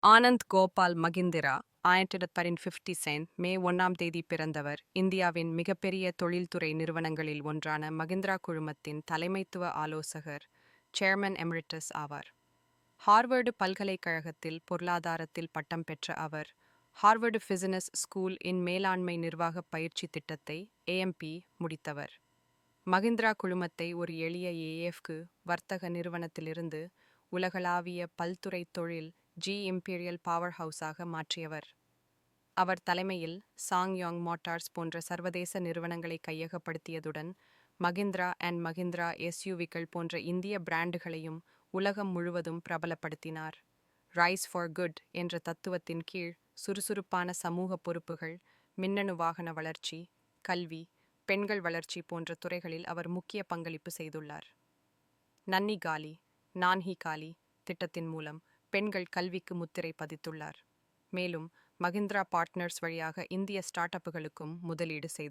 ஆனந்த் கோபால் மகிந்திரா 1950 மே 1ஆம் தேதி பிறந்தவர். இந்தியாவின் மிகப்பெரிய தொழில்துறை நிறுவனங்களில் ஒன்றான மகிந்திரா குழுமத்தின் தலைமைத்துவ ஆலோசகர், சேர்மன் எமிரிட்டஸ் ஆவார். ஹார்வர்டு பல்கலைக்கழகத்தில் பொருளாதாரத்தில் பட்டம் பெற்ற அவர், ஹார்வர்டு பிசினஸ் ஸ்கூல் இன் மேலாண்மை நிர்வாக பயிற்சி திட்டத்தை AMP முடித்தவர். மகிந்திரா குழுமத்தை ஒரு எளிய AFக்கு வர்த்தக நிறுவனத்திலிருந்து உலகளாவிய பல்துறை தொழில் இம்பீரியல் பவர் ஹவுஸாக மாற்றியவர். அவர் தலைமையில் சாங்யாங் மோட்டார்ஸ் போன்ற சர்வதேச நிறுவனங்களை கையகப்படுத்தியதுடன் மகிந்திரா அண்ட் மகிந்திரா SUVக்கள் போன்ற இந்திய பிராண்டுகளையும் உலகம் முழுவதும் பிரபலப்படுத்தினார். ரைஸ் ஃபார் குட் என்ற தத்துவத்தின் கீழ் சுறுசுறுப்பான சமூக பொறுப்புகள், மின்னணு வாகன வளர்ச்சி, கல்வி, பெண்கள் வளர்ச்சி போன்ற துறைகளில் அவர் முக்கிய பங்களிப்பு செய்துள்ளார். நன்னி காலி நான்ஹி காலி திட்டத்தின் மூலம் பெண்கள் கல்விக்கு முத்திரை பதித்துள்ளார். மேலும் மகிந்திரா பார்ட்னர்ஸ் வழியாக இந்திய ஸ்டார்ட் அப்புகளுக்கும் முதலீடு செய்தார்.